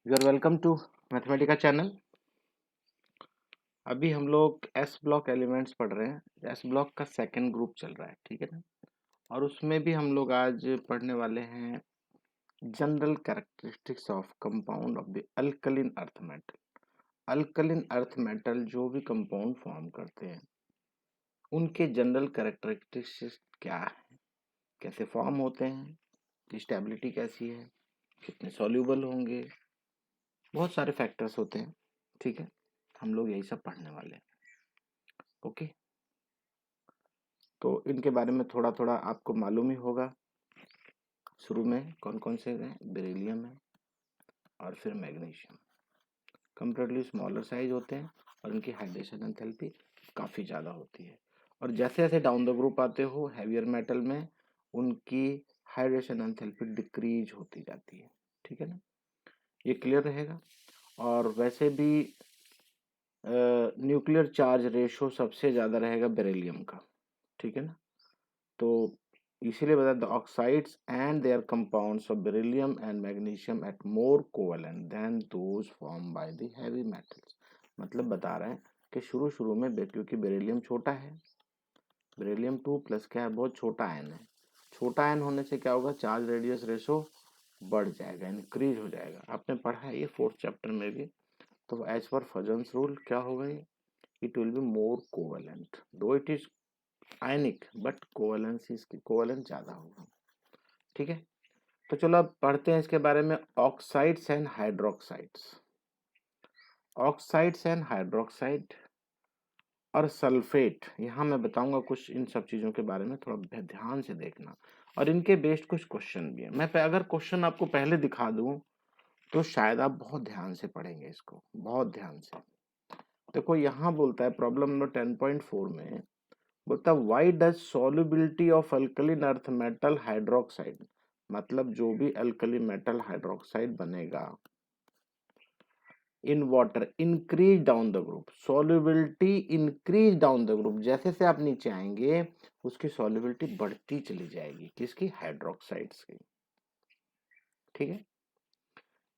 You are welcome to Mathematica channel. अभी हम लोग एस ब्लॉक एलिमेंट्स पढ़ रहे हैं। एस ब्लॉक का सेकंड ग्रुप चल रहा है, ठीक है ना। और उसमें भी हम लोग आज पढ़ने वाले हैं general characteristics of compound of the alkaline earth metal. Alkaline earth metal जो भी कंपाउंड फॉर्म करते हैं उनके जनरल कैरेक्टरिस्टिक्स क्या है, कैसे फॉर्म होते हैं, स्टेबिलिटी कैसी है, कितने सॉल्यूबल होंगे, बहुत सारे फैक्टर्स होते हैं। ठीक है, हम लोग यही सब पढ़ने वाले हैं। ओके, तो इनके बारे में थोड़ा थोड़ा आपको मालूम ही होगा। शुरू में कौन कौन से हैं, बेरिलियम है और फिर मैग्नीशियम। कंपेरेटिवली स्मॉलर साइज होते हैं और इनकी हाइड्रेशन एंथैल्पी काफ़ी ज़्यादा होती है। और जैसे जैसे डाउन द ग्रुप आते हो हैवियर मेटल में उनकी हाइड्रेशन एंथैल्पी डिक्रीज होती जाती है। ठीक है ना, ये क्लियर रहेगा। और वैसे भी न्यूक्लियर चार्ज रेशो सबसे ज़्यादा रहेगा बेरिलियम का। ठीक है ना, तो इसीलिए बता the oxides and their compounds of beryllium and magnesium at more covalent than those form by the heavy metals. मतलब बता रहे हैं कि शुरू शुरू में क्योंकि बेरिलियम छोटा है, बेरिलियम 2 प्लस क्या है, बहुत छोटा आयन है। छोटा आयन होने से क्या होगा, चार्ज रेडियस रेशो बढ़ जाएगा, इंक्रीज हो जाएगा। आपने पढ़ा है ये 4th चैप्टर में भी। तो एज पर फजन्स रूल क्या होगा, ये it will be more covalent दो इट इज आयनिक बट कोवेलेंस इसकी कोवेलेंट ज्यादा होगा। ठीक है, तो चलो अब पढ़ते हैं इसके बारे में। Oxides and hydroxides, oxides and hydroxide और सल्फेट, यहाँ मैं बताऊंगा कुछ इन सब चीजों के बारे में, थोड़ा ध्यान से देखना। और इनके बेस्ड कुछ क्वेश्चन भी है। अगर क्वेश्चन आपको पहले दिखा दूं तो शायद आप बहुत ध्यान से पढ़ेंगे इसको, बहुत ध्यान से। देखो यहाँ बोलता है प्रॉब्लम नंबर 10.4 में, बोलता why does solubility of alkaline earth metal hydroxide, मतलब जो भी अल्कली मेटल हाइड्रोक्साइड बनेगा in water increase down the group, solubility increase down the group, जैसे से आप नीचे आएंगे उसकी सॉल्युबिलिटी बढ़ती चली जाएगी, किसकी, हाइड्रोक्साइड्स की। ठीक है,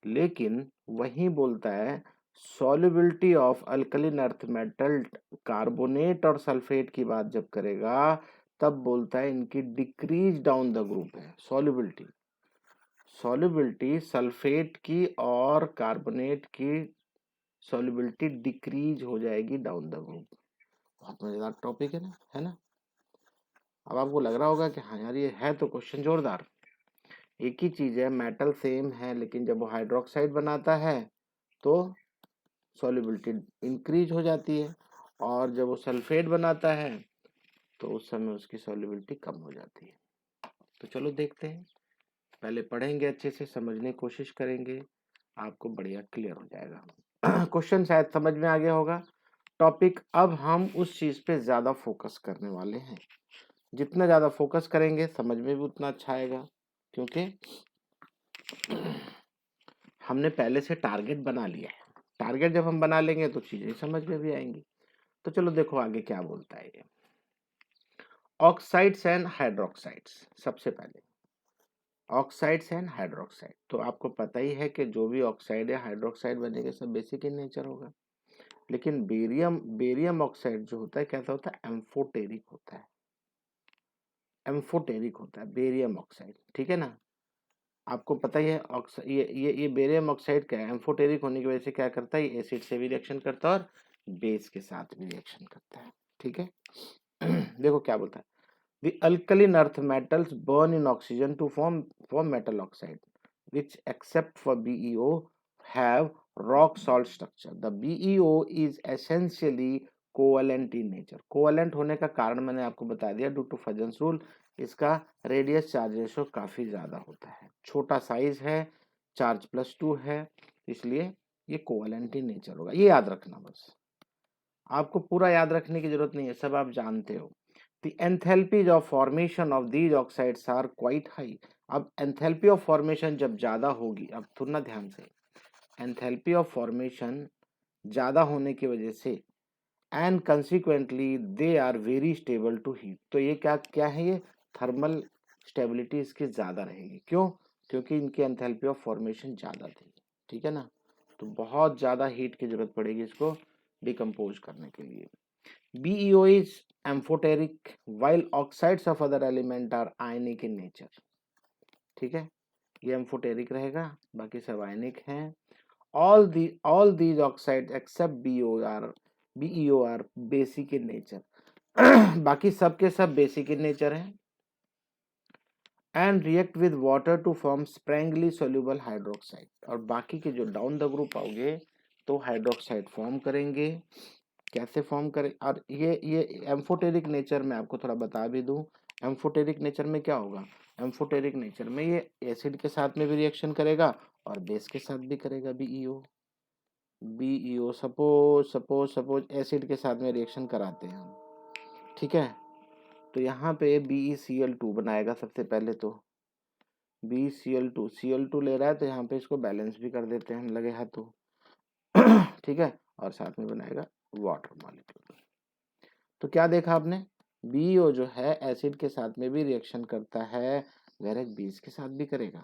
लेकिन वही बोलता है solubility of alkaline earth metal carbonate और सल्फेट की बात जब करेगा तब बोलता है इनकी डिक्रीज डाउन द ग्रुप है सॉल्युबिलिटी। सॉल्युबिलिटी सल्फेट की और कार्बोनेट की सॉल्युबिलिटी डिक्रीज हो जाएगी डाउन द ग्रुप। बहुत मजेदार टॉपिक है ना, है ना। अब आपको लग रहा होगा कि हाँ यार ये है तो क्वेश्चन जोरदार। एक ही चीज है, मेटल सेम है, लेकिन जब वो हाइड्रोक्साइड बनाता है तो सॉल्युबिलिटी इंक्रीज हो जाती है, और जब वो सल्फेट बनाता है तो उस समय उसकी सॉल्युबिलिटी कम हो जाती है। तो चलो देखते हैं, पहले पढ़ेंगे, अच्छे से समझने की कोशिश करेंगे, आपको बढ़िया क्लियर हो जाएगा। क्वेश्चन शायद समझ में आ गया होगा। टॉपिक अब हम उस चीज पे ज्यादा फोकस करने वाले हैं। जितना ज्यादा फोकस करेंगे समझ में भी उतना अच्छा आएगा, क्योंकि हमने पहले से टारगेट बना लिया है। टारगेट जब हम बना लेंगे तो चीजें समझ में भी आएंगी। तो चलो देखो आगे क्या बोलता है ये। ऑक्साइड्स एंड हाइड्रोक्साइड्स, सबसे पहले ऑक्साइड्स एंड हाइड्रोक्साइड, तो आपको पता ही है कि जो भी ऑक्साइड या हाइड्रोक्साइड बनेगा सब बेसिक इन नेचर होगा। लेकिन बेरियम बेरियम ऑक्साइड जो होता है कैसा होता है, एम्फोटेरिक होता है। एम्फोटेरिक होता है बेरियम ऑक्साइड, ठीक है ना। आपको पता ही है ये बेरियम ऑक्साइड क्या है, एम्फोटेरिक होने की वजह से क्या करता है, ये एसिड से भी रिएक्शन करता है और बेस के साथ भी रिएक्शन करता है। ठीक है। देखो क्या बोलता है, the alkaline earth metals burn in oxygen to form metal oxide, which except for BeO have rock salt structure. The BeO is essentially covalent in nature. covalent होने का कारण मैंने आपको बता दिया, ड्यू टू फजन्स रूल इसका radius charge ratio काफी ज्यादा होता है, छोटा साइज है, चार्ज +2 है, इसलिए ये कोवलेंट इन नेचर होगा। ये याद रखना बस, आपको पूरा याद रखने की जरूरत नहीं है, सब आप जानते हो। The enthalpies of formation of these oxides are quite high. अब enthalpy of formation जब ज्यादा होगी, अब सुनना ध्यान से, enthalpy of formation ज्यादा होने की वजह से and consequently they are very stable to heat, तो ये क्या क्या है, ये थर्मल स्टेबिलिटी इसकी ज्यादा रहेगी। क्यों, क्योंकि इनकी enthalpy of formation ज्यादा थी। ठीक है ना। तो बहुत ज़्यादा हीट की जरूरत पड़ेगी इसको डिकम्पोज करने के लिए। BeO is amphoteric while oxides of other element are ionic in nature। ठीक है, ये एम्फोटेरिक रहेगा, बाकी सब आयनिक हैं। all these oxides except BeO are basic in nature। बाकी सब के सब बेसिक इन नेचर हैं। And react with water to form sparingly soluble hydroxide, और बाकी के जो डाउन द ग्रुप आओगे तो हाइड्रोक्साइड फॉर्म करेंगे। कैसे फॉर्म करें, और ये एम्फोटेरिक नेचर में आपको थोड़ा बता भी दूं, एम्फोटेरिक नेचर में क्या होगा, एम्फोटेरिक नेचर में ये एसिड के साथ में भी रिएक्शन करेगा और बेस के साथ भी करेगा। बीईओ सपोज एसिड के साथ में रिएक्शन कराते हैं हम, ठीक है, तो यहाँ पे BeCl2 बनाएगा सबसे पहले। तो Cl2 ले रहा है तो यहाँ पे इसको बैलेंस भी कर देते हैं हम लगे हाथों। ठीक है, और साथ में बनाएगा वाटर मॉलिक्यूल। तो क्या देखा आपने, BeO जो है एसिड के साथ में भी रिएक्शन करता है, वैरेज बेस के साथ भी करेगा,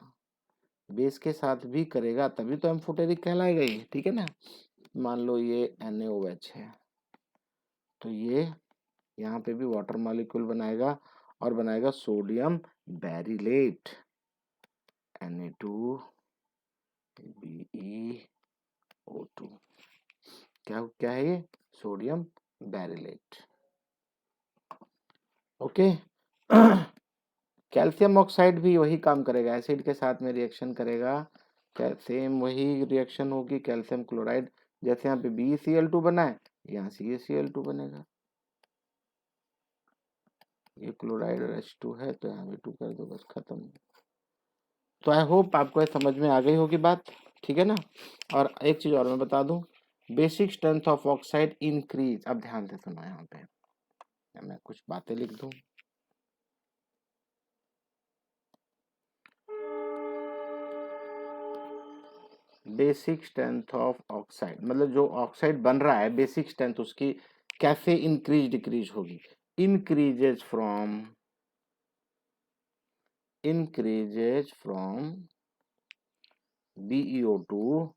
बेस के साथ भी करेगा, तभी तो एम्फोटेरिक कहलाएगा ये। ठीक है ना, मान लो ये NaOH है, तो ये यहाँ पे भी वाटर मॉलिक्यूल बनाएगा और बनाएगा सोडियम बेरिलेट, Na2BeO2। क्या है ये, sodium beryllate. Okay. Calcium oxide भी वही काम करेगा, एसिड के साथ में रिएक्शन करेगा, सेम वही रिएक्शन होगी, कैल्शियम क्लोराइड। जैसे यहाँ पे BeCl2 बना है, यहाँ CaCl2 बनेगा, ये क्लोराइड और H2 है तो यहाँ भी 2 कर दो, बस खत्म। तो आई होप आपको समझ में आ गई होगी बात, ठीक है ना। और एक चीज और मैं बता दूं, basic strength of oxide increase. अब ध्यान से सुनो, यहाँ पे मैं कुछ बातें लिख दूं। बेसिक स्ट्रेंथ ऑफ ऑक्साइड मतलब जो ऑक्साइड बन रहा है, बेसिक स्ट्रेंथ उसकी कैसे इंक्रीज डिक्रीज होगी, increases from BeO to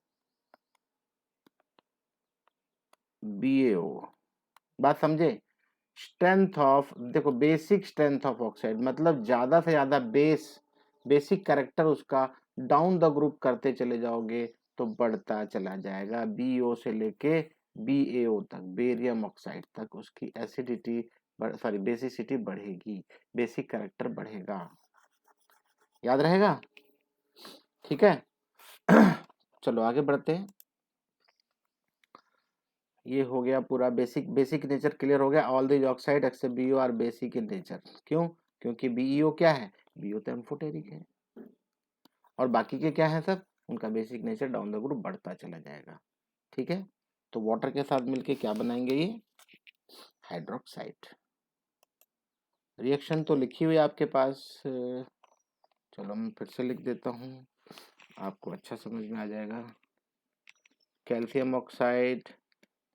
BaO। बात समझे, स्ट्रेंथ ऑफ, देखो बेसिक स्ट्रेंथ ऑफ ऑक्साइड मतलब ज्यादा से ज्यादा बेसिक कैरेक्टर उसका डाउन द ग्रुप करते चले जाओगे तो बढ़ता चला जाएगा, BeO से लेके BaO तक, बेरियम ऑक्साइड तक उसकी एसिडिटी सॉरी बेसिसिटी बढ़ेगी, बेसिक कैरेक्टर बढ़ेगा। याद रहेगा, ठीक है। चलो आगे बढ़ते हैं। ये हो गया पूरा बेसिक नेचर क्लियर हो गया। All these oxide except BeO are basic in nature. क्यों, क्योंकि BeO क्या है, BeO तो एम्फोटेरिक है, और बाकी के क्या है सब, उनका basic nature down the group बढ़ता चला जाएगा। ठीक है, तो वाटर के साथ मिलके क्या बनाएंगे, ये हाइड्रोक्साइड। रिएक्शन तो लिखी हुई है आपके पास, चलो मैं फिर से लिख देता हूँ, आपको अच्छा समझ में आ जाएगा। कैल्शियम ऑक्साइड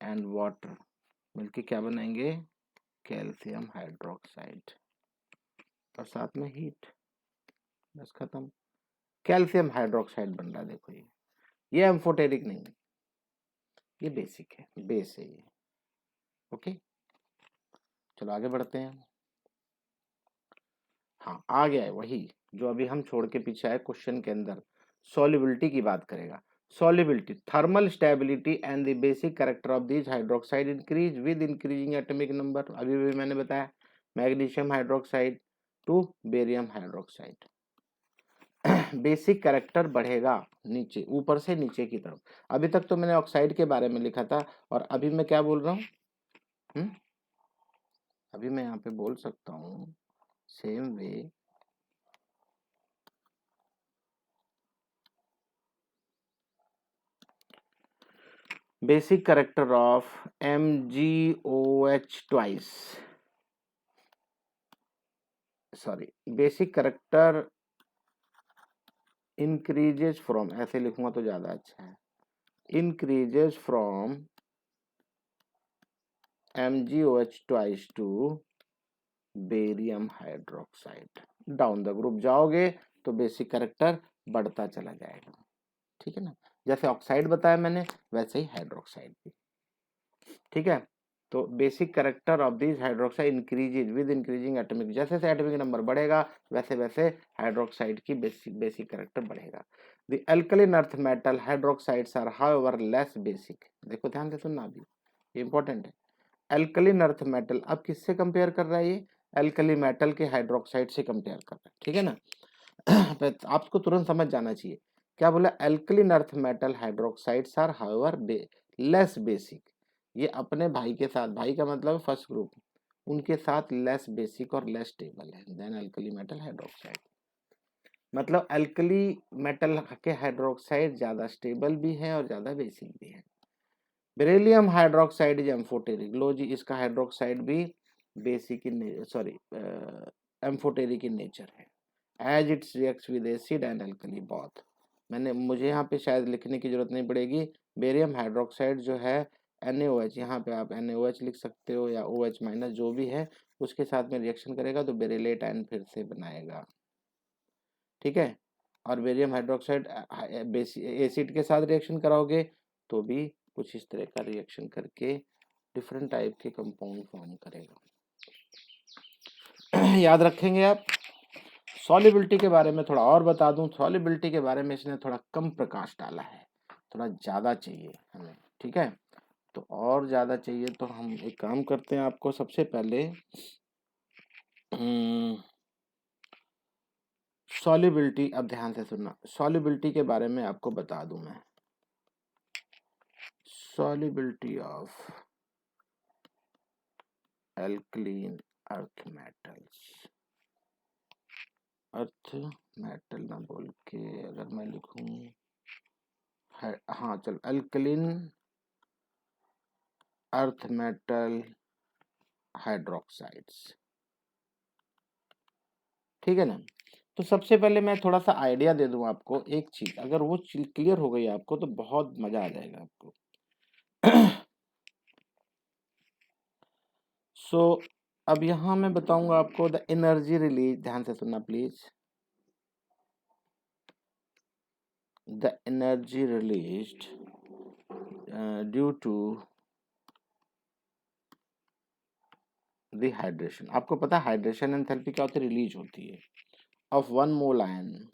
एंड वाटर मिलके क्या बनाएंगे, कैल्शियम हाइड्रोक्साइड, और साथ में हीट, बस खत्म। कैल्शियम हाइड्रोक्साइड बन रहा है, देखो ये एम्फोटेरिक नहीं है, ये बेसिक है, बेस है ये। ओके, चलो आगे बढ़ते हैं। हाँ आ गया है वही जो अभी हम छोड़ के पीछे आए क्वेश्चन के अंदर, सॉल्युबिलिटी की बात करेगा। Solubility, thermal stability and the basic character of this hydroxide increase with increasing atomic number. अभी भी मैंने बताया, magnesium hydroxide to barium hydroxide. Basic character बढ़ेगा नीचे, ऊपर से नीचे की तरफ। अभी तक तो मैंने ऑक्साइड के बारे में लिखा था, और अभी मैं क्या बोल रहा हूँ, अभी मैं यहाँ पे बोल सकता हूँ same way, basic character of MgOH twice, sorry basic character increases from, ऐसे लिखूंगा तो ज्यादा अच्छा है, increases from MgOH twice to barium hydroxide. Down the group जाओगे तो बेसिक कैरेक्टर बढ़ता चला जाएगा, ठीक है ना। जैसे ऑक्साइड बताया मैंने वैसे ही हाइड्रोक्साइड भी। ठीक है, तो basic character of this hydroxide increases with increasing atomic, जैसे जैसे एटॉमिक नंबर बढ़ेगा वैसे वैसे हाइड्रोक्साइड की बेसिक कैरेक्टर बढ़ेगा। The alkaline earth metal hydroxides are however less basic. देखो ध्यान से सुनना, अभी ये इंपॉर्टेंट है। अल्कलीन अर्थ मेटल अब किससे कंपेयर कर रहा है ये? अल्कली मेटल के हाइड्रोक्साइड से कंपेयर कर रहा है, ठीक है ना। आपको तुरंत समझ जाना चाहिए क्या बोला, alkaline earth metal hydroxides are however less basic. ये अपने भाई के साथ, भाई का मतलब फर्स्ट ग्रुप, उनके साथ लेस बेसिक और लेस स्टेबल है देन अल्कली मेटल हाइड्रोक्साइड। मतलब अल्कली मेटल के हाइड्रोक्साइड ज्यादा स्टेबल भी है और ज्यादा बेसिक भी है। बेरिलियम हाइड्रोक्साइड इज एम्फोटेरिक, लो जी इसका हाइड्रोक्साइड भी basic in sorry amphoteric in nature है, as its reacts with acid and alkali both. मुझे यहाँ पे शायद लिखने की जरूरत नहीं पड़ेगी, बेरियम हाइड्रोक्साइड जो है NaOH, यहाँ पे आप NaOH लिख सकते हो या OH माइनस जो भी है उसके साथ में रिएक्शन करेगा तो बेरिलेट आयन फिर से बनाएगा, ठीक है। और बेरियम हाइड्रोक्साइड एसिड के साथ रिएक्शन कराओगे तो भी कुछ इस तरह का रिएक्शन करके डिफरेंट टाइप के कंपाउंड फॉर्म करेगा। याद रखेंगे आप। सॉल्युबिलिटी के बारे में थोड़ा और बता दूं, सॉल्युबिलिटी के बारे में इसने थोड़ा कम प्रकाश डाला है, थोड़ा ज़्यादा चाहिए हमें, ठीक है। तो और ज़्यादा चाहिए तो हम एक काम करते हैं, आपको सबसे पहले सॉल्युबिलिटी, अब ध्यान से सुनना, सॉल्युबिलिटी के बारे में आपको बता दूं मैं। Solubility of alkaline earth metals, earth metal ना बोल के अगर मैं लिखूं हाँ चल, अल्कलीन अर्थ मेटल हाइड्रोक्साइड्स, ठीक है ना। तो सबसे पहले मैं थोड़ा सा आइडिया दे दूं आपको, एक चीज अगर वो चीज क्लियर हो गई आपको तो बहुत मजा आ जाएगा आपको। सो अब यहां मैं बताऊंगा आपको द एनर्जी रिलीज, ध्यान से सुनना please. The energy released due to the hydration, आपको पता है हाइड्रेशन एंथैल्पी क्या होती है, रिलीज होती है of one mole ion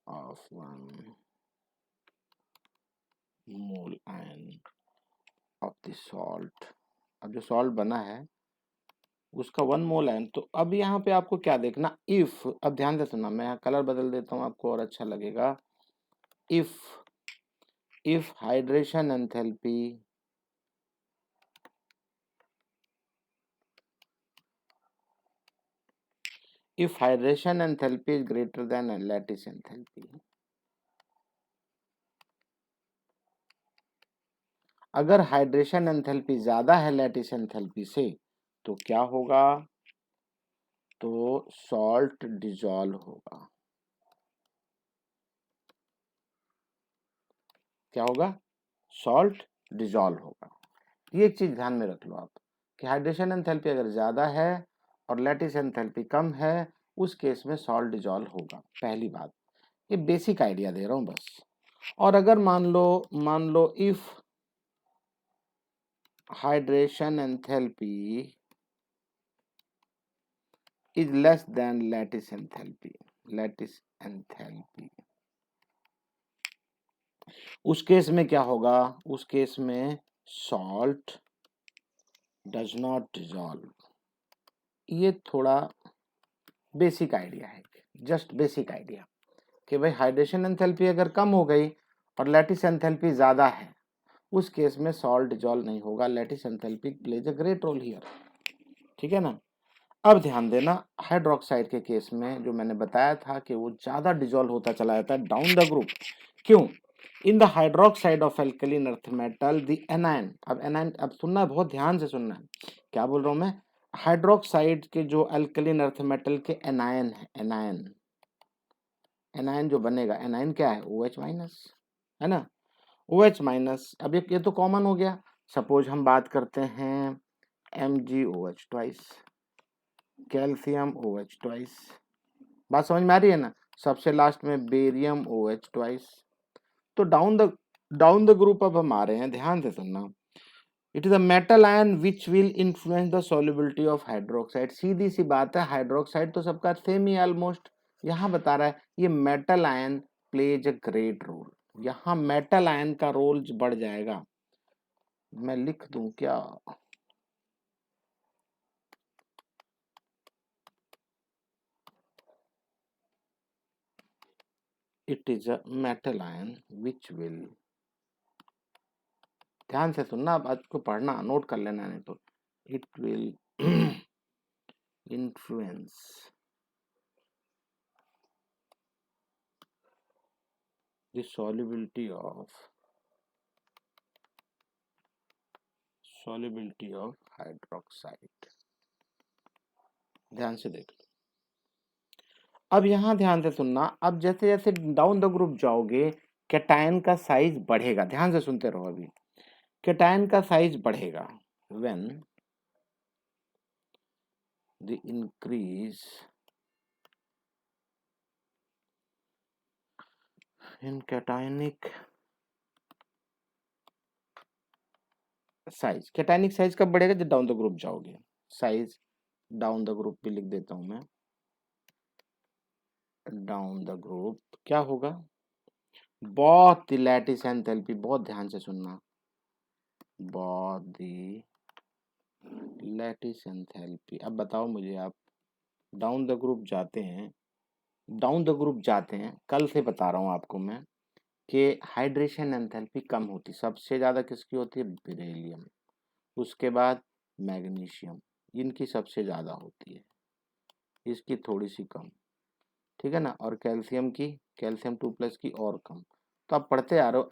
of one mole ion of the salt. अब जो सॉल्ट बना है उसका वन मोल आयन, तो अब यहाँ पे आपको क्या देखना, इफ, अब ध्यान से सुनना, मैं यहाँ कलर बदल देता हूँ आपको और अच्छा लगेगा। If hydration enthalpy if hydration enthalpy is greater than lattice enthalpy, अगर हाइड्रेशन एंथैल्पी ज्यादा है लैटिस एंथैल्पी से तो क्या होगा, तो सॉल्ट डिजॉल्व होगा। क्या होगा, सॉल्ट डिजॉल्व होगा। ये एक चीज ध्यान में रख लो आप कि हाइड्रेशन एंथैल्पी अगर ज्यादा है और लैटिस एंथैल्पी कम है उस केस में सॉल्ट डिजॉल्व होगा, पहली बात। ये बेसिक आइडिया दे रहा हूं बस। और अगर मान लो if hydration enthalpy is less than lattice enthalpy, उस केस में क्या होगा, उस केस में salt does not dissolve। ये थोड़ा बेसिक आइडिया है, जस्ट बेसिक आइडिया कि भाई हाइड्रेशन एंथैल्पी अगर कम हो गई और लैटिस एंथैल्पी ज्यादा है उस केस में सॉल्ट डिजॉल्व नहीं होगा, lattice enthalpy plays a great role here, ठीक है ना। अब ध्यान देना, हाइड्रोक्साइड के केस में जो मैंने बताया था कि वो ज्यादा डिजॉल्व होता चला जाता है डाउन द ग्रुप, क्यों, in the hydroxide of alkaline earth metal the anion, अब एनायन, अब सुनना बहुत ध्यान से सुनना है क्या बोल रहा हूं मैं, हाइड्रोक्साइड के जो एल्कलीन अर्थ मेटल के एनायन है, एनायन जो बनेगा, एनायन क्या है, OH माइनस, है ना, OH माइनस। अब ये तो कॉमन हो गया, सपोज हम बात करते हैं MgOH twice, calcium OH twice, बात समझ में आ रही है ना। सबसे लास्ट में बेरियम OH ट्वाइस, तो डाउन द ग्रुप अब हम आ रहे हैं, ध्यान से सुनना। It is a metal ion which will influence the solubility of hydroxide. सीधी सी बात है, हाइड्रोक्साइड तो सबका सेम ही ऑलमोस्ट। यहाँ बता रहा है ये metal ion plays a great role. यहाँ मेटल आयन का रोल बढ़ जाएगा। मैं लिख दूं क्या? It is a metal ion which will, ध्यान से सुनना, अब आपको पढ़ना नोट कर लेना, नहीं तो it will influence the solubility of hydroxide. ध्यान से देख लो। अब यहाँ ध्यान से सुनना, अब जैसे जैसे डाउन द ग्रुप जाओगे कैटायन का साइज बढ़ेगा। ध्यान से सुनते रहो। अभी कैटायन का साइज बढ़ेगा when the increase in cationic size. Cationic size कब बढ़ेगा? जब डाउन द ग्रुप जाओगे। साइज डाउन द ग्रुप भी लिख देता हूं मैं। डाउन द ग्रुप क्या होगा? बहुत लैटिस एंथैल्पी, बहुत ध्यान से सुनना, बहुत दी लैटिस एंथैल्पी। अब बताओ मुझे, आप डाउन द ग्रुप जाते हैं, डाउन द ग्रुप जाते हैं, कल से बता रहा हूं आपको मैं कि हाइड्रेशन एंथैल्पी कम होती, सबसे ज्यादा किसकी होती है? बेरिलियम, उसके बाद मैग्नीशियम, इनकी सबसे ज्यादा होती है, इसकी थोड़ी सी कम, ठीक है ना। और कैल्शियम की, कैल्शियम 2+ की और कम। तो आप पढ़ते आ रहे हो,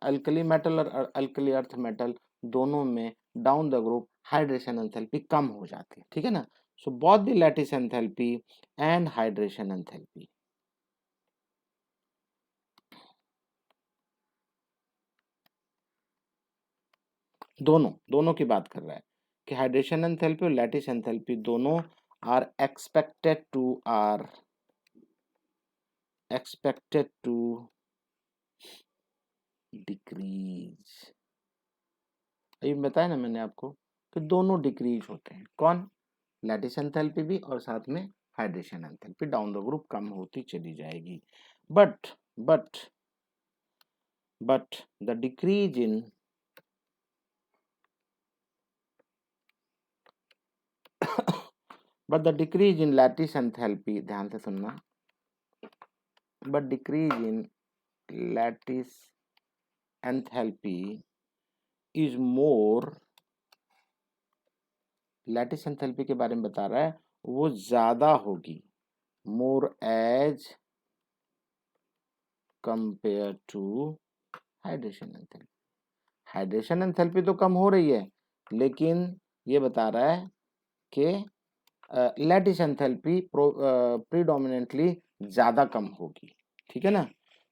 अल्कली मेटल और अल्कली अर्थ मेटल दोनों में down the group hydration enthalpy कम हो जाती है, ठीक है ना। So both the lattice enthalpy and hydration enthalpy, दोनों दोनों की बात कर रहा है कि हाइड्रेशन एंथैल्पी और लैटिस एंथैल्पी दोनों आर एक्सपेक्टेड टू डिक्रीज। अभी बताया ना मैंने आपको कि दोनों डिक्रीज होते हैं। कौन? लैटिस एंथैल्पी भी और साथ में hydration enthalpy, down the group कम होती चली जाएगी। But but but the decrease in but the decrease in lattice enthalpy, ध्यान से सुनना, but decrease in lattice enthalpy is more, lattice enthalpy के बारे में बता रहा है, वो ज्यादा होगी, more as compare to hydration enthalpy. Hydration enthalpy तो कम हो रही है, लेकिन ये बता रहा है कि लैटिस एंथैल्पी प्रीडोमिनेंटली ज्यादा कम होगी, ठीक है ना।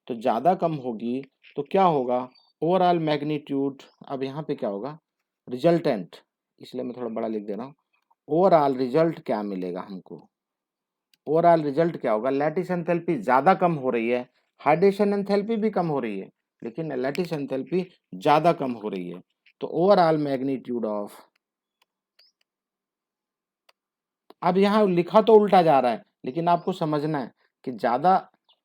तो ज्यादा कम होगी तो क्या होगा? ओवरऑल मैग्नीट्यूड, अब यहाँ पे क्या होगा? रिजल्टेंट, इसलिए मैं थोड़ा बड़ा लिख दे रहा हूँ। ओवरऑल रिजल्ट क्या मिलेगा हमको? ओवरऑल रिजल्ट क्या होगा? लैटिस एंथैल्पी ज्यादा कम हो रही है, हाइड्रेशन एंथैल्पी भी कम हो रही है, लेकिन लैटिस एंथैल्पी ज्यादा कम हो रही है। तो ओवरऑल मैग्नीट्यूड ऑफ, अब यहाँ लिखा तो उल्टा जा रहा है, लेकिन आपको समझना है कि ज्यादा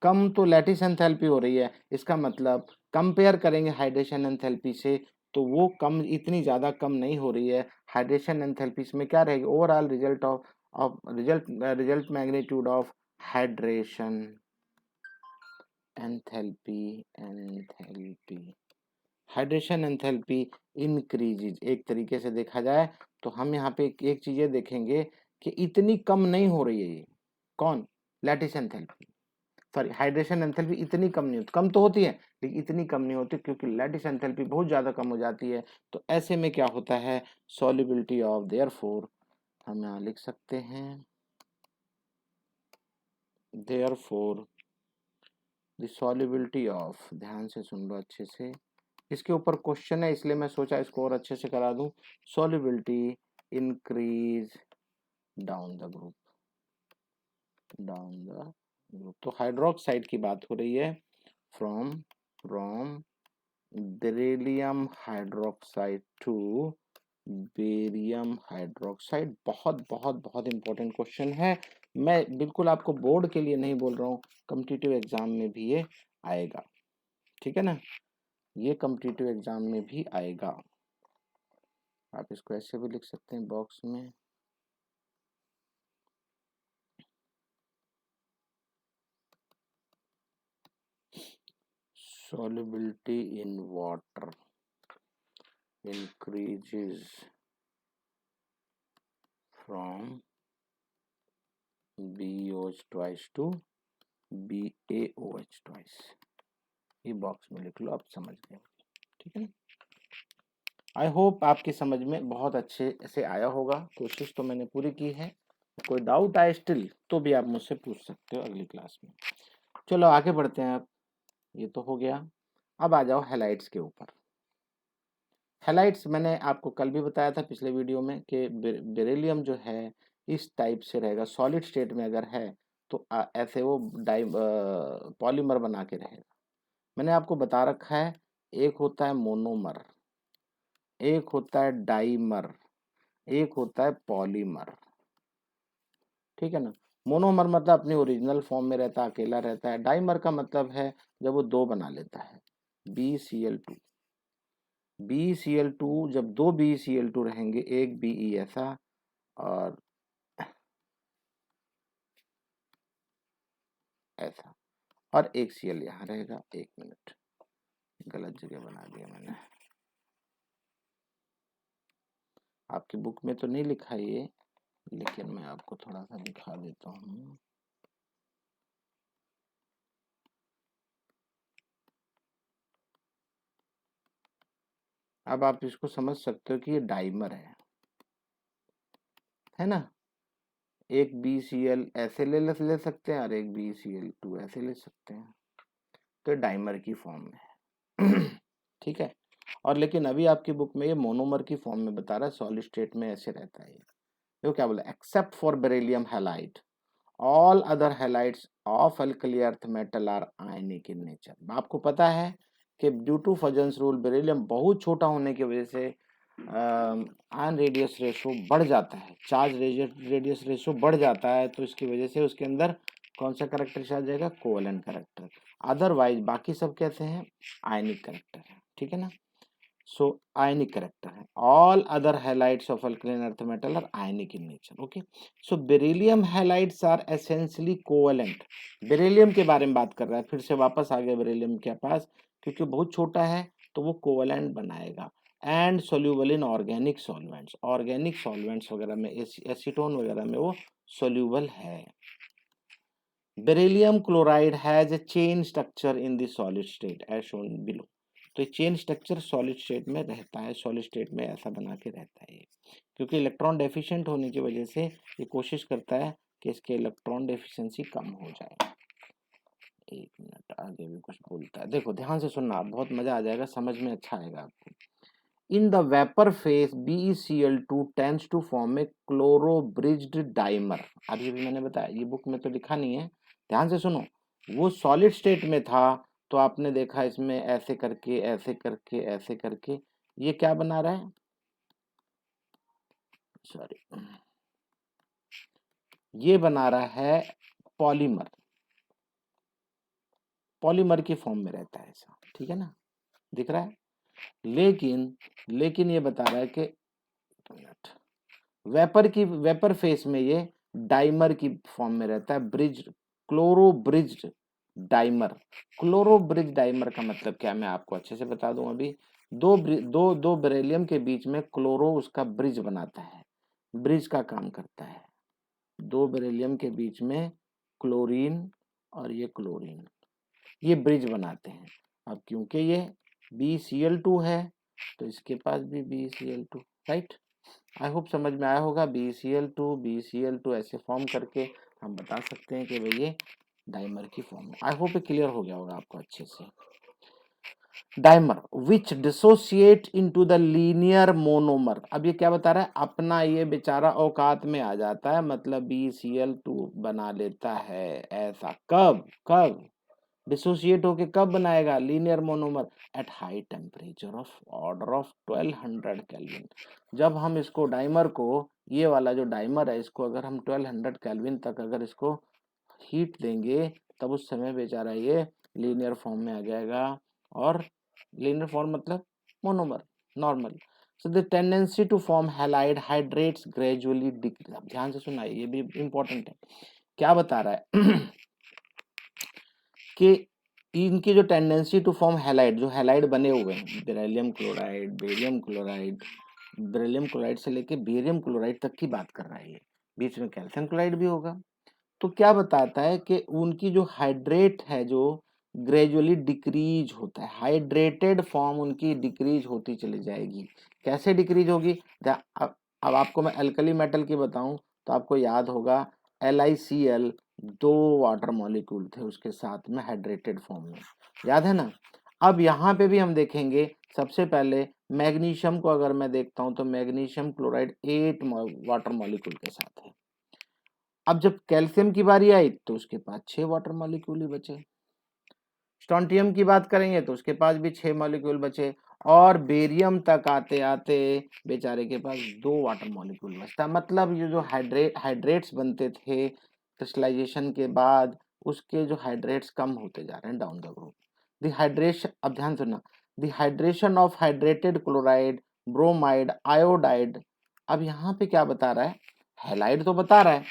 कम तो लैटिस एंथैल्पी हो रही है, इसका मतलब कंपेयर करेंगे हाइड्रेशन एंथैल्पी से तो वो कम, इतनी ज्यादा कम नहीं हो रही है। हाइड्रेशन एंथैल्पी में क्या रहेगी? Overall result of result magnitude of hydration enthalpy hydration enthalpy increases. एक तरीके से देखा जाए तो हम यहाँ पे एक चीज ये देखेंगे कि इतनी कम नहीं हो रही है ये। कौन? Lattice enthalpy, sorry hydration enthalpy इतनी कम नहीं होती, कम तो होती है लेकिन इतनी कम नहीं होती, क्योंकि लैटिस एंथैल्पी बहुत ज्यादा कम हो जाती है। तो ऐसे में क्या होता है? सॉल्युबिलिटी ऑफ, देयरफॉर हम यहाँ लिख सकते हैं, देयरफॉर द सॉल्युबिलिटी ऑफ, ध्यान से सुन लो अच्छे से, इसके ऊपर क्वेश्चन है इसलिए मैं सोचा इसको और अच्छे से करा दूं। Solubility increase down the group, down the group, तो हाइड्रोक्साइड की बात हो रही है। From beryllium hydroxide to barium hydroxide. बहुत बहुत बहुत इंपॉर्टेंट क्वेश्चन है। मैं बिल्कुल आपको बोर्ड के लिए नहीं बोल रहा हूँ, कॉम्पिटिटिव एग्जाम में भी ये आएगा, ठीक है ना, ये कॉम्पिटिटिव एग्जाम में भी आएगा। आप इसको ऐसे भी लिख सकते हैं बॉक्स में, solubility in water increases from BOH twice to BaOH twice। ये बॉक्स में लिख लो, आप समझ गए, ठीक है ना। आई होप आपकी समझ में बहुत अच्छे से आया होगा। कोशिश तो मैंने पूरी की है। कोई डाउट आए स्टिल तो भी आप मुझसे पूछ सकते हो अगली क्लास में। चलो आगे बढ़ते हैं। अब ये तो हो गया, अब आ जाओ हैलाइड्स के ऊपर। हैलाइड्स मैंने आपको कल भी बताया था पिछले वीडियो में कि बेरिलियम जो है इस टाइप से रहेगा, सॉलिड स्टेट में अगर है तो ऐसे वो पॉलीमर बना के रहेगा। मैंने आपको बता रखा है, एक होता है मोनोमर, एक होता है डाइमर, एक होता है पॉलीमर, ठीक है ना। मोनोमर मतलब अपनी ओरिजिनल फॉर्म में रहता है, अकेला रहता है। डाइमर का मतलब है जब वो दो बना लेता है, BCl2। BCl2 जब दो BCl2 रहेंगे, एक BE ऐसा और ऐसा, और एक Cl यहाँ रहेगा। एक मिनट, गलत जगह बना दिया मैंने, आपकी बुक में तो नहीं लिखा ये, लेकिन मैं आपको थोड़ा सा दिखा देता हूँ। अब आप इसको समझ सकते हो कि ये डाइमर है ना। एक BCl ऐसे ले सकते हैं और एक BCl2 ऐसे ले सकते हैं, तो डाइमर की फॉर्म में है। ठीक है। और लेकिन अभी आपकी बुक में ये मोनोमर की फॉर्म में बता रहा है, सॉलिड स्टेट में ऐसे रहता है। ये क्या बोला, except for beryllium halide all other halides of alkali earth metal are ionic in nature. आपको पता है कि due to Fajans rule beryllium बहुत छोटा होने की वजह से आयन रेडियस रेशो बढ़ जाता है, चार्ज रेडियस रेशो बढ़ जाता है, तो इसकी वजह से उसके अंदर कौन सा करेक्टर आ जाएगा, कोवेलेंट करेक्टर। अदरवाइज बाकी सब कैसे हैं, आयनिक करेक्टर है, ठीक है ना। सो आयनिक करेक्टर है। All other halides of alkaline earth metal are ionic in nature. Okay, so beryllium halides are essentially covalent. Beryllium के बारे में बात कर रहा है, फिर से वापस आ गया बेरिलियम के पास, क्योंकि बहुत छोटा है तो वो कोवेलेंट बनाएगा। And soluble in organic solvents, organic solvents वगैरह में, एसीटोन वगैरह में वो सोल्यूबल है। Beryllium chloride has a chain structure in the solid state as shown below. तो चेन स्ट्रक्चर सॉलिड स्टेट में रहता है, सॉलिड स्टेट में ऐसा बना के रहता है, क्योंकि इलेक्ट्रॉन डेफिशिएंट होने की वजह से ये कोशिश करता है कि इसके इलेक्ट्रॉन डेफिशिएंसी कम हो जाए। एक मिनट, आगे भी कुछ बोलता है, देखो ध्यान से सुनना, बहुत मजा आ जाएगा, समझ में अच्छा आएगा आपको। In the vapor phase, BeCl2 tends to form a chloro-bridged dimer। अभी भी मैंने बताया, ये बुक में तो लिखा नहीं है, ध्यान से सुनो। वो सॉलिड स्टेट में था तो आपने देखा इसमें ऐसे करके ऐसे करके ऐसे करके ये क्या बना रहा है, सॉरी, ये बना रहा है पॉलीमर, पॉलीमर की फॉर्म में रहता है ऐसा, ठीक है ना, दिख रहा है। लेकिन ये बता रहा है कि वेपर फेस में ये डाइमर की फॉर्म में रहता है, bridge, chloro bridged dimer. Chloro bridge dimer का मतलब क्या, मैं आपको अच्छे से बता दूं। अभी दो बेरिलियम के बीच में क्लोरो उसका ब्रिज बनाता है, ब्रिज का काम करता है। दो बेरिलियम के बीच में क्लोरीन और ये क्लोरीन, ये ब्रिज बनाते हैं। अब क्योंकि ये BCl2 है तो इसके पास भी BCl2, राइट। आई होप समझ में आया होगा। BCl2 ऐसे फॉर्म करके हम बता सकते हैं कि भाई ये डाइमर की फॉर्म है। आई होप ये क्लियर हो गया होगा आपको अच्छे से। Dimer which dissociate into the linear monomer. अब ये क्या बता रहा है, अपना ये बेचारा औकात में आ जाता है, मतलब BCl2 बना लेता है। ऐसा कब कब, डिसोसिएट होके कब बनाएगा linear monomer, at high temperature of order of 1200 kelvin. जब हम इसको डाइमर को, ये वाला जो डाइमर है, इसको अगर हम 1200 केल्विन तक अगर इसको हीट देंगे, तब उस समय बेचारा ये लीनियर फॉर्म में आ जाएगा। और लीनियर फॉर्म मतलब monomer, normal. So the tendency to form halide hydrates gradually decrease. अब ध्यान से सुनाइए, ये भी इंपॉर्टेंट है। क्या बता रहा है कि इनकी जो टेंडेंसी टू फॉर्म हैलाइड, जो हैलाइड बने हुए हैं, beryllium chloride, barium chloride, beryllium chloride से लेके बेरियम क्लोराइड तक की बात कर रहा है ये, बीच में कैल्शियम क्लोराइड भी होगा। तो क्या बताता है कि उनकी जो हाइड्रेट है, जो ग्रेजुअली डिक्रीज होता है, हाइड्रेटेड फॉर्म उनकी डिक्रीज होती चली जाएगी। कैसे डिक्रीज होगी? अब आपको मैं अल्कली मेटल की बताऊं तो आपको याद होगा LiCl, 2 वाटर मॉलिक्यूल थे उसके साथ में हाइड्रेटेड फॉर्म में, याद है ना। अब यहाँ पे भी हम देखेंगे, सबसे पहले मैग्नीशियम को अगर मैं देखता हूं तो मैग्नीशियम क्लोराइड 8 वाटर मॉलिक्यूल के साथ है। अब जब कैल्शियम की बारी आई तो उसके पास 6 वाटर मॉलिक्यूल ही बचे। स्ट्रोंटियम की बात करेंगे तो उसके पास भी 6 मॉलिक्यूल बचे। और बेरियम तक आते आते बेचारे के पास 2 वाटर मॉलिक्यूल बचता। मतलब ये जो हाइड्रेट्स बनते थे क्रिस्टलाइजेशन के बाद, उसके जो हाइड्रेट्स कम होते जा रहे हैं डाउन द ग्रुप। डिहाइड्रेशन, अब ध्यान सुनना, dehydration of hydrated chloride, bromide, iodide. अब यहाँ पे क्या बता रहा है? हैलाइड तो बता रहा है,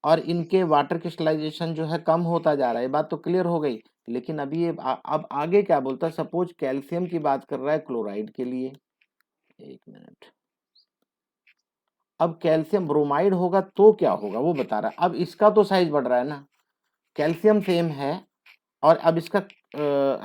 और इनके वाटर क्रिस्टलाइजेशन जो है कम होता जा रहा है, ये बात तो क्लियर हो गई। लेकिन अभी ये अब आगे क्या बोलता है? सपोज कैल्शियम की बात कर रहा है क्लोराइड के लिए, एक मिनट। अब कैल्शियम ब्रोमाइड होगा तो क्या होगा वो बता रहा है। अब इसका तो साइज बढ़ रहा है ना, कैल्शियम सेम है और अब इसका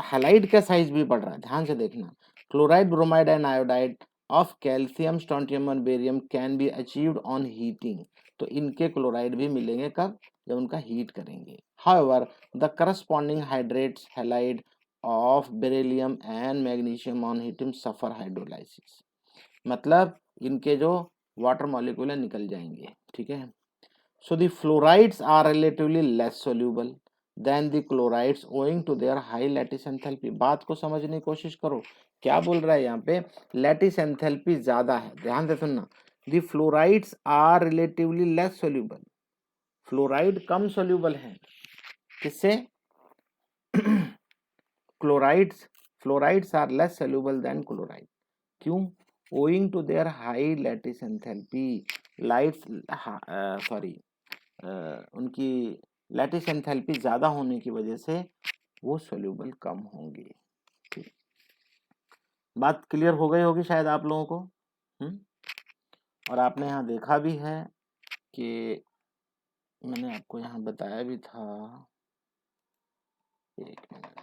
हैलाइड का साइज भी बढ़ रहा है। ध्यान से देखना, chloride, bromide and iodide of calcium, strontium और barium can be achieved on heating. तो इनके क्लोराइड भी मिलेंगे कब? जब उनका हीट करेंगे। However the corresponding hydrates halide of beryllium and magnesium on heating suffer hydrolysis. मतलब इनके जो वाटर मॉलिक्यूल निकल जाएंगे, ठीक है। So the fluorides are relatively less soluble than the chlorides owing to their high lattice enthalpy। बात को समझने की कोशिश करो, क्या बोल रहा है यहाँ पे? लैटिस एंथैल्पी ज्यादा है। ध्यान से सुनना, the fluorides are relatively less soluble। Fluoride कम सोल्यूबल है किससे? Chlorides, fluorides are less soluble than chloride. क्यों? owing to their high lattice enthalpy, lights, sorry, उनकी लैटिस एंथैल्पी ज्यादा होने की वजह से वो सोल्यूबल कम होंगे। बात क्लियर हो गई होगी शायद आप लोगों को। और आपने यहाँ देखा भी है कि मैंने आपको यहाँ बताया भी था, एक मिनट।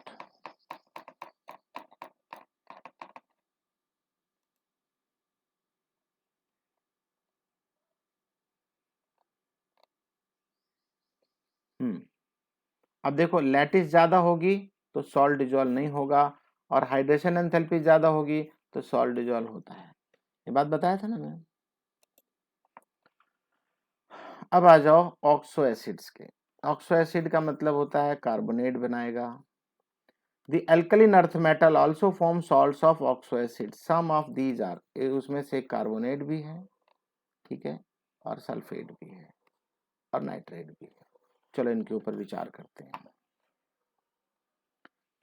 अब देखो, लैटिस ज्यादा होगी तो सॉल्ट डिजॉल्व नहीं होगा, और हाइड्रेशन एंथैल्पी ज्यादा होगी तो सॉल्ट डिजॉल्व होता है। ये बात बताया था ना मैंने। अब आ जाओ ऑक्सो एसिड्स के। ऑक्सो एसिड का मतलब होता है कार्बोनेट बनाएगा। The alkaline earth metal also form salts of oxo acid. Some of these are, उसमें से कार्बोनेट भी है, ठीक है, और सल्फेट भी है, और नाइट्रेट भी है। चलो इनके ऊपर विचार करते हैं।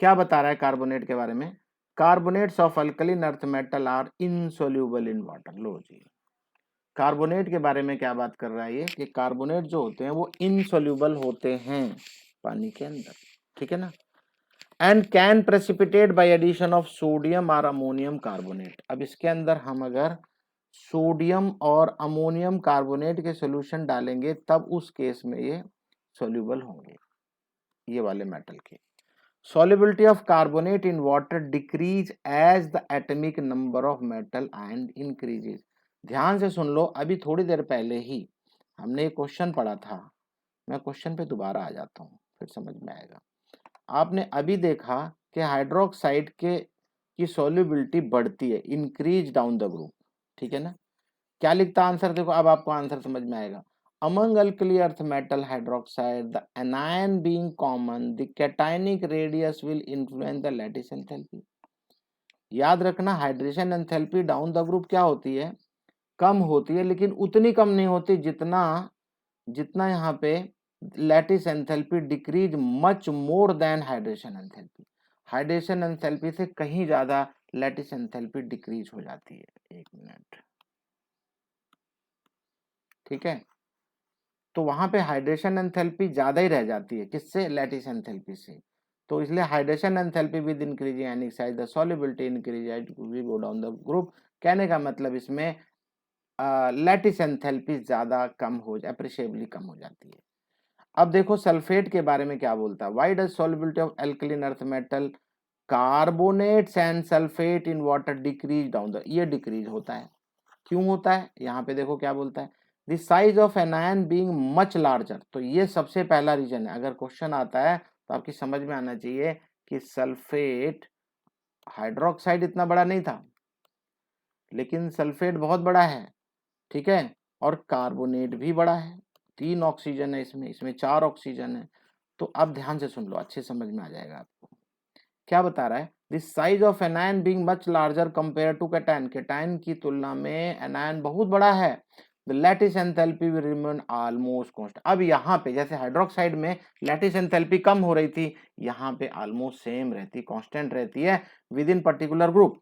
क्या बता रहा है कार्बोनेट के बारे में? Carbonates of alkaline earth metal are insoluble in water. लो जी, कार्बोनेट के बारे में क्या बात कर रहा है ये? कि कार्बोनेट जो होते हैं वो इनसोल्यूबल होते हैं पानी के अंदर, ठीक है ना। And can precipitate by addition of sodium और अमोनियम कार्बोनेट। अब इसके अंदर हम अगर सोडियम और अमोनियम कार्बोनेट के सॉल्यूशन डालेंगे तब उस केस में ये सॉल्यूबल होंगे, ये वाले मेटल के। solubility of carbonate in water decrease as the atomic number of metal ion increases। ध्यान से सुन लो, अभी थोड़ी देर पहले ही हमने एक क्वेश्चन पढ़ा था, मैं क्वेश्चन पे दोबारा आ जाता हूँ फिर समझ में आएगा। आपने अभी देखा कि हाइड्रोक्साइड के की सॉल्युबिलिटी बढ़ती है, इंक्रीज डाउन द ग्रुप, ठीक है ना। क्या लिखता आंसर? देखो अब आपको आंसर समझ में आएगा। among alkali earth metal hydroxide, the anion being common, the cationic radius will influence the lattice enthalpy. याद रखना hydration enthalpy down the group क्या होती है, कम होती है, लेकिन उतनी कम नहीं होती जितना जितना यहाँ पे lattice enthalpy decrease much more than hydration enthalpy. Hydration enthalpy से कहीं ज्यादा लैटिस एंथैल्पी डिक्रीज हो जाती है। एक मिनट, ठीक है, तो वहां पे हाइड्रेशन एंथैल्पी ज्यादा ही रह जाती है, किससे, लैटिस एंथैल्पी से। तो इसलिए hydration enthalpy with increasing ionic size the solubility increase as we go down the group. कहने का मतलब इसमें लैटिस एंथैल्पी ज्यादा कम हो अप्रिशिएबली कम हो जाती है। अब देखो सल्फेट के बारे में क्या बोलता है, why does solubility of alkaline earth metal carbonates and sulphate in water decrease down the, ये डिक्रीज होता है, क्यों होता है, यहाँ पे देखो क्या बोलता है, the size of anion being much larger. तो ये सबसे पहला रीजन है, अगर क्वेश्चन आता है तो आपकी समझ में आना चाहिए कि सल्फेट, हाइड्रोक्साइड इतना बड़ा नहीं था लेकिन सल्फेट बहुत बड़ा है, ठीक है, और कार्बोनेट भी बड़ा है, 3 ऑक्सीजन है इसमें, इसमें 4 ऑक्सीजन है। तो अब ध्यान से सुन लो, अच्छे समझ में आ जाएगा आपको। क्या बता रहा है, the size of anion being much larger compare to cation, cation की तुलना में एनायन बहुत बड़ा है, the lattice enthalpy will remain almost constant. अब यहाँ पे जैसे हाइड्रोक्साइड में लैटिस एंथैल्पी कम हो रही थी, यहाँ पे ऑलमोस्ट सेम रहती, कांस्टेंट रहती है विद इन पर्टिकुलर ग्रुप।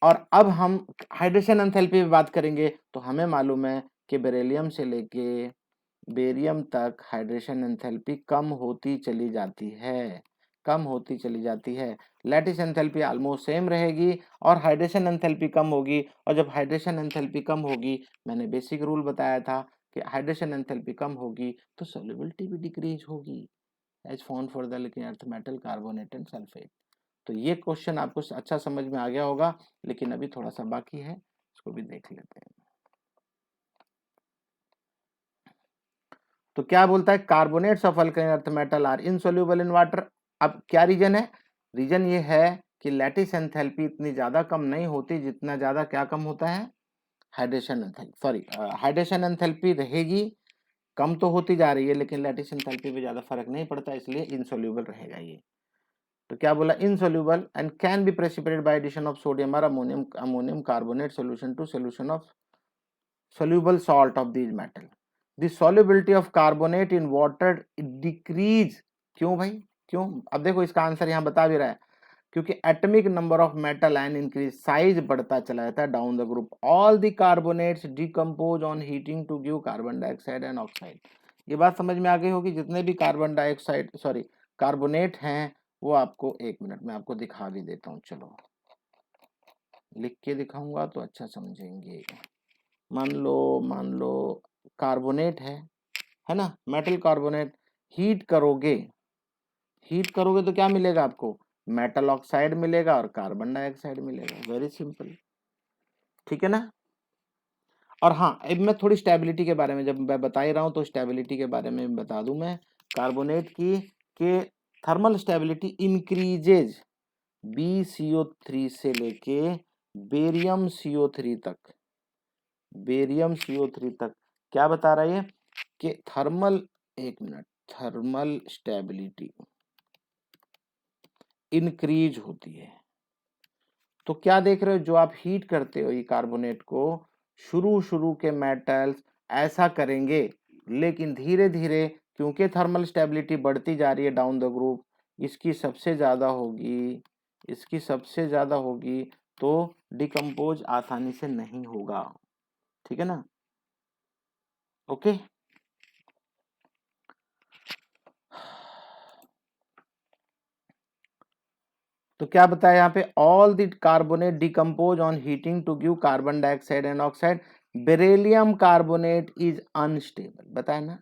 और अब हम हाइड्रेशन एंथैल्पी पे बात करेंगे, तो हमें मालूम है कि बेरिलियम से लेके बेरियम तक हाइड्रेशन एंथैल्पी कम होती चली जाती है, कम होती चली जाती है। लैटिस एंथैल्पी ऑलमोस्ट सेम रहेगी और हाइड्रेशन एंथैल्पी कम होगी, और जब हाइड्रेशन एंथैल्पी कम होगी, मैंने बेसिक रूल बताया था कि हाइड्रेशन एंथैल्पी कम होगी तो सॉल्युबिलिटी भी डिक्रीज होगी, as found for the liquid earth metal carbonate and sulphate. तो ये क्वेश्चन आपको अच्छा समझ में आ गया होगा, लेकिन अभी थोड़ा सा बाकी है, इसको भी देख लेते हैं। तो क्या बोलता है, कार्बोनेट्स ऑफ अल्काइन earth metal are insoluble in water. अब क्या रीजन है, रीजन ये है कि लैटिस एंथैल्पी इतनी ज्यादा कम नहीं होती जितना ज्यादा क्या कम होता है, hydration enthalpy, sorry hydration enthalpy रहेगी, कम तो होती जा रही है लेकिन लैटिस एंथैल्पी में ज्यादा फर्क नहीं पड़ता, इसलिए इनसोल्यूबल रहेगा ये। तो क्या बोला, insoluble and can be precipitated by addition of sodium और ammonium carbonate solution to solution of soluble salt of these metal. The solubility of carbonate in water decrease। क्यों भाई, क्यों, अब देखो इसका आंसर यहाँ बता भी रहा है, क्योंकि atomic number of metal ion increase, size बढ़ता चला जाता है down the group, all the carbonates decompose on heating to give carbon dioxide and oxide. ये बात समझ में आ गई होगी, जितने भी कार्बन डाइऑक्साइड सॉरी कार्बोनेट हैं वो आपको, एक मिनट में आपको दिखा भी देता हूँ, चलो लिख के दिखाऊंगा तो अच्छा समझेंगे। मान लो कार्बोनेट है ना, मेटल कार्बोनेट, हीट करोगे, हीट करोगे तो क्या मिलेगा आपको, मेटल ऑक्साइड मिलेगा और कार्बन डाइऑक्साइड मिलेगा, वेरी सिंपल, ठीक है ना। और हाँ, अब मैं थोड़ी स्टेबिलिटी के बारे में जब मैं बता ही रहा हूं तो स्टेबिलिटी के बारे में बता दूं मैं, कार्बोनेट की के थर्मल स्टेबिलिटी इंक्रीजेज BCO3 से लेके बेरियम CO3 तक, बेरियम CO3 तक। क्या बता रहा है ये कि थर्मल, एक मिनट, थर्मल स्टेबिलिटी इंक्रीज होती है। तो क्या देख रहे हो, जो आप हीट करते हो ये कार्बोनेट को, शुरू के मेटल्स ऐसा करेंगे, लेकिन धीरे धीरे क्योंकि थर्मल स्टेबिलिटी बढ़ती जा रही है डाउन द ग्रुप, इसकी सबसे ज्यादा होगी, इसकी सबसे ज्यादा होगी, तो डिकम्पोज आसानी से नहीं होगा, ठीक है ना, ओके। तो क्या बताया यहाँ पे, all the carbonate decompose on heating to give carbon dioxide and oxide, beryllium carbonate is unstable, बताया ना।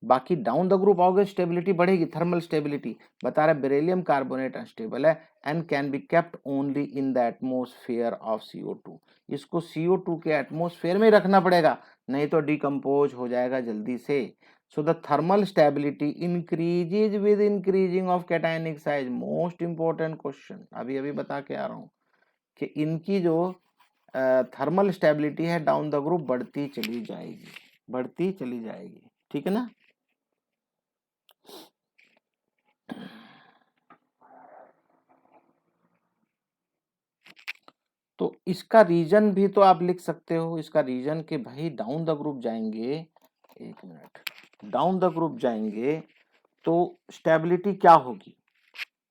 बाकी डाउन द ग्रुप आओगे स्टेबिलिटी बढ़ेगी, थर्मल स्टेबिलिटी, बता रहा है बेरिलियम कार्बोनेट अनस्टेबल है and can be kept only in the atmosphere of CO2। इसको CO2 के एटमोस्फेयर में रखना पड़ेगा, नहीं तो डिकम्पोज हो जाएगा जल्दी से। So the thermal stability increases with increasing of cationic size। Most important question अभी बता के आ रहा हूं कि इनकी जो थर्मल स्टेबिलिटी है डाउन द ग्रुप बढ़ती चली जाएगी, बढ़ती चली जाएगी, ठीक है ना। तो इसका रीजन भी तो आप लिख सकते हो, इसका रीजन कि भाई डाउन द ग्रुप जाएंगे, एक मिनट, डाउन द ग्रुप जाएंगे तो स्टेबिलिटी क्या होगी,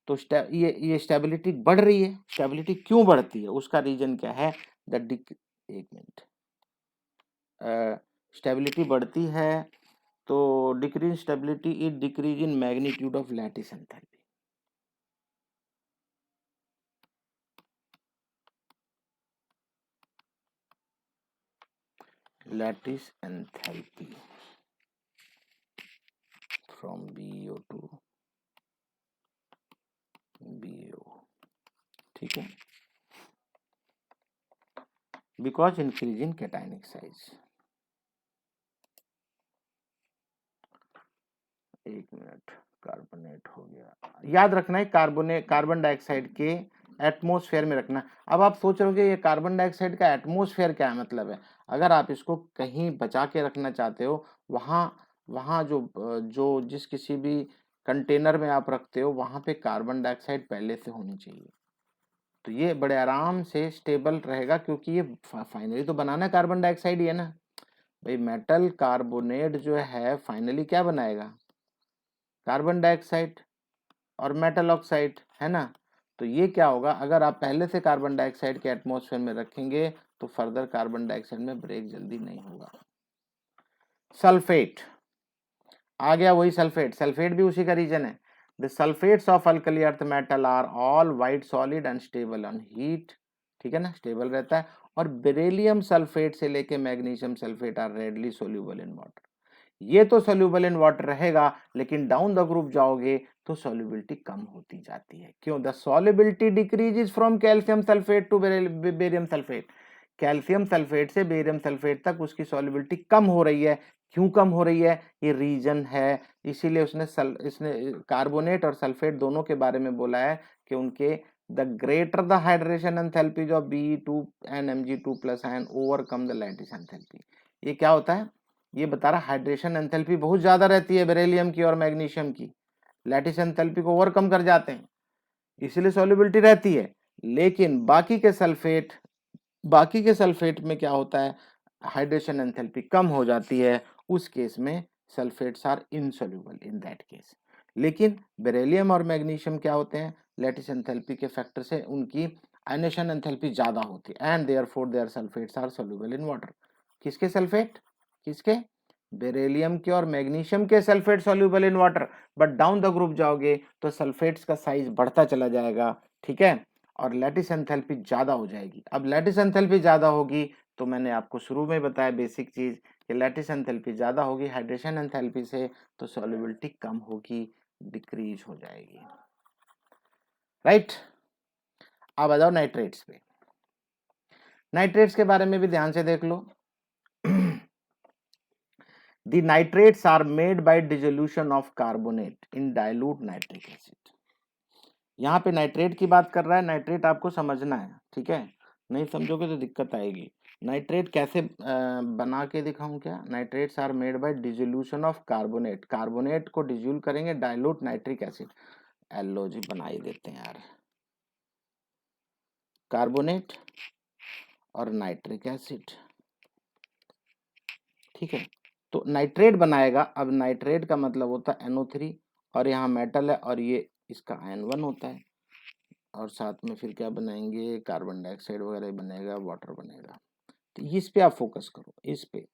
तो ये स्टेबिलिटी बढ़ रही है, स्टेबिलिटी क्यों बढ़ती है, उसका रीजन क्या है, एक मिनट, स्टेबिलिटी बढ़ती है तो decrease stability is decrease in magnitude of lattice enthalpy. Lattice enthalpy from BO to BO, ठीक है, because increase in cationic size. एक मिनट, कार्बोनेट हो गया, याद रखना है कार्बन डाइऑक्साइड के एटमॉस्फेयर में रखना। अब आप सोच रहे हो ये कार्बन डाइऑक्साइड का एटमॉस्फेयर क्या मतलब है, अगर आप इसको कहीं बचा के रखना चाहते हो, वहां वहां जो जो जिस किसी भी कंटेनर में आप रखते हो वहां पे कार्बन डाइऑक्साइड पहले से होनी चाहिए, तो ये बड़े आराम से स्टेबल रहेगा, क्योंकि ये फाइनली तो बनाना कार्बन डाइऑक्साइड ही है ना भाई। मेटल कार्बोनेट जो है फाइनली क्या बनाएगा, कार्बन डाइऑक्साइड और मेटल ऑक्साइड, है ना। तो ये क्या होगा, अगर आप पहले से कार्बन डाइऑक्साइड के एटमॉस्फेयर में रखेंगे तो फर्दर कार्बन डाइऑक्साइड में ब्रेक जल्दी नहीं होगा। सल्फेट आ गया, वही सल्फेट, सल्फेट भी उसी का रीजन है। The sulphates of alkali earth metal are all white solid and stable on heat, ठीक है ना, स्टेबल रहता है। और बेरिलियम सल्फेट से लेके magnesium sulphate are readily soluble in water, ये तो सोल्यूबल इन वाटर रहेगा, लेकिन डाउन द ग्रुप जाओगे तो सॉल्युबिलिटी कम होती जाती है। क्यों, the solubility decreases from calcium sulphate to barium sulphate, calcium sulphate से बेरियम सल्फेट तक उसकी सॉल्युबिलिटी कम हो रही है। क्यों कम हो रही है, ये रीजन है, इसीलिए इसने कार्बोनेट और सल्फेट दोनों के बारे में बोला है कि उनके the greater the hydration enthalpy of Be2 and Mg2 plus ion overcome the lattice enthalpy. ये क्या होता है, ये बता रहा हाइड्रेशन एंथैल्पी बहुत ज्यादा रहती है बेरिलियम की और मैग्नीशियम की, लैटिस एंथैल्पी को ओवरकम कर जाते हैं, इसलिए सॉल्युबिलिटी रहती है। लेकिन बाकी के सल्फेट में क्या होता है, हाइड्रेशन एंथैल्पी कम हो जाती है, उस केस में sulphates are insoluble in that case. लेकिन बेरिलियम और मैग्नीशियम क्या होते हैं, लैटिस एंथैल्पी के फैक्टर से उनकी आयनेशन एंथैल्पी ज्यादा होती है, and therefore their sulphates are soluble in water. किसके सल्फेट, किसके, बेरिलियम के और मैग्नीशियम के sulphate soluble in water. But down the group जाओगे तो सल्फेट्स का साइज बढ़ता चला जाएगा, ठीक है, और लैटिस एंथैल्पी ज्यादा हो जाएगी। अब लैटिस एंथैल्पी ज्यादा होगी तो मैंने आपको शुरू में बताया बेसिक चीज कि लैटिस एंथैल्पी ज्यादा होगी हाइड्रेशन एंथैल्पी से, तो सॉल्युबिलिटी कम होगी, डिक्रीज हो जाएगी, राइट। अब आ जाओ नाइट्रेट्स पे, नाइट्रेट्स के बारे में भी ध्यान से देख लो। The nitrates are made by dissolution of carbonate in dilute nitric acid। यहाँ पे नाइट्रेट की बात कर रहा है, नाइट्रेट आपको समझना है, ठीक है, नहीं समझोगे तो दिक्कत आएगी। नाइट्रेट कैसे बना के दिखाऊं क्या, nitrates are made by dissolution of carbonate, carbonate को डिसोल्व करेंगे डाइल्यूट नाइट्रिक एसिड, एलओजी बना ही देते हैं यार, कार्बोनेट और नाइट्रिक एसिड, ठीक है, तो नाइट्रेट बनाएगा। अब नाइट्रेट का मतलब होता है NO3, और यहाँ मेटल है और ये इसका आयन 1 होता है, और साथ में फिर क्या बनाएंगे, कार्बन डाइऑक्साइड वगैरह बनेगा, वाटर बनेगा। तो इस पे आप फोकस करो, इस पे,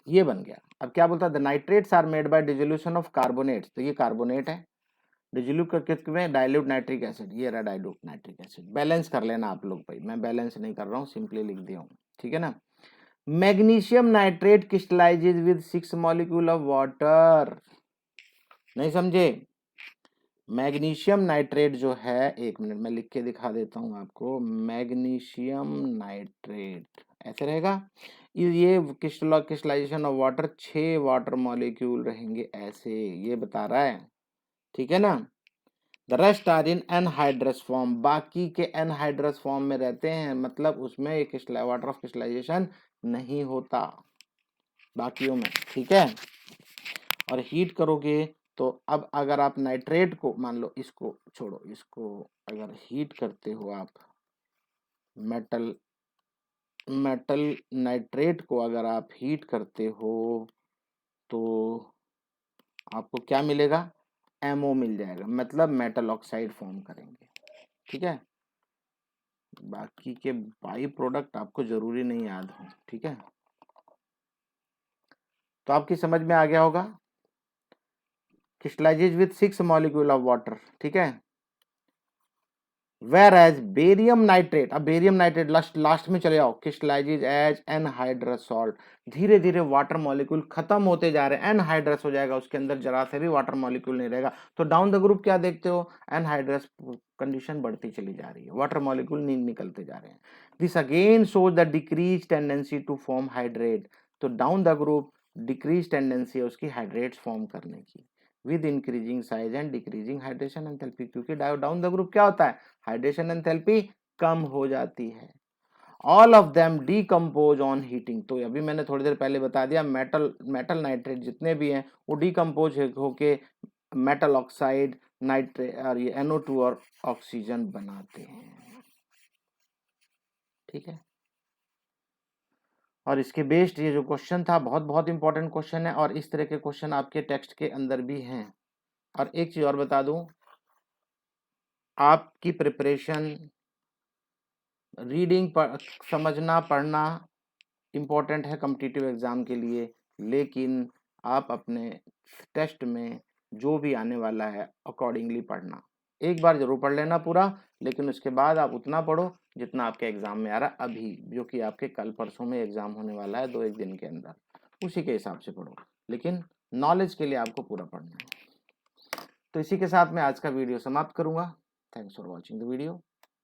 ये बन गया। अब क्या बोलता है, the nitrates are made by dissolution of carbonates, तो ये कार्बोनेट है, डिसोल्यूट करके किसमें, डाइल्यूट नाइट्रिक एसिड, ये रहा डाइल्यूट नाइट्रिक एसिड। बैलेंस कर लेना आप लोग भाई, मैं बैलेंस नहीं कर रहा हूँ, सिंपली लिख दिया हूँ, ठीक है ना। Magnesium nitrate crystallises with 6 molecule of water, नहीं समझे, मैग्नीशियम नाइट्रेट जो है, एक मिनट मैं लिख के दिखा देता हूं आपको, मैग्नीशियम नाइट्रेट ऐसे रहेगा, ये crystallization of water 6 water molecule रहेंगे ऐसे, ये बता रहा है, ठीक है ना। The rest are in anhydrous form, बाकी के एनहाइड्रस फॉर्म में रहते हैं, मतलब उसमें एक वाटर ऑफ क्रिस्टलाइजेशन नहीं होता, बाकियों में, ठीक है। और हीट करोगे तो अब अगर आप नाइट्रेट को, मान लो इसको छोड़ो, इसको अगर हीट करते हो आप, मेटल मेटल नाइट्रेट को अगर आप हीट करते हो तो आपको क्या मिलेगा, एमओ मिल जाएगा, मतलब मेटल ऑक्साइड फॉर्म करेंगे, ठीक है। बाकी के बाई प्रोडक्ट आपको जरूरी नहीं याद हो, ठीक है। तो आपकी समझ में आ गया होगा, crystallises with 6 molecule of water, ठीक है। वेर एज बेरियम नाइट्रेट, अब बेरियम नाइट्रेट लास्ट में चले जाओ, क्रिस्टलाइजेज एज एनहाइड्रस सॉल्ट, धीरे धीरे वाटर मॉलिक्यूल खत्म होते जा रहे हैं, एनहाइड्रस हो जाएगा, उसके अंदर जरा से भी वाटर मॉलिक्यूल नहीं रहेगा। तो डाउन द ग्रुप क्या देखते हो, एनहाइड्रस कंडीशन बढ़ती चली जा रही है, वाटर मॉलिक्यूल नहीं निकलते जा रहे हैं। This again shows the decrease tendency to form hydrate. तो down the group decrease tendency है उसकी हाइड्रेट्स फॉर्म करने की, with increasing size and decreasing hydration enthalpy, क्योंकि डाउन द ग्रुप क्या होता है, हाइड्रेशन एंथैल्पी कम हो जाती है। All of them decompose on heating, तो अभी मैंने थोड़ी देर पहले बता दिया, मेटल नाइट्रेट जितने भी हैं वो डीकम्पोज होके मेटल ऑक्साइड, नाइट्रेट और ये NO2 और ऑक्सीजन बनाते हैं, ठीक है। और इसके बेस्ड ये जो क्वेश्चन था बहुत बहुत इंपॉर्टेंट क्वेश्चन है, और इस तरह के क्वेश्चन आपके टेक्स्ट के अंदर भी हैं। और एक चीज और बता दूं, आपकी प्रिपरेशन, रीडिंग समझना पढ़ना इम्पोर्टेंट है कॉम्पिटिटिव एग्जाम के लिए, लेकिन आप अपने टेस्ट में जो भी आने वाला है अकॉर्डिंगली पढ़ना। एक बार जरूर पढ़ लेना पूरा, लेकिन उसके बाद आप उतना पढ़ो जितना आपके एग्जाम में आ रहा अभी, जो कि आपके कल परसों में एग्जाम होने वाला है 2-1 दिन के अंदर, उसी के हिसाब से पढ़ो, लेकिन नॉलेज के लिए आपको पूरा पढ़ना है। तो इसी के साथ मैं आज का वीडियो समाप्त करूंगा। Thanks for watching the video.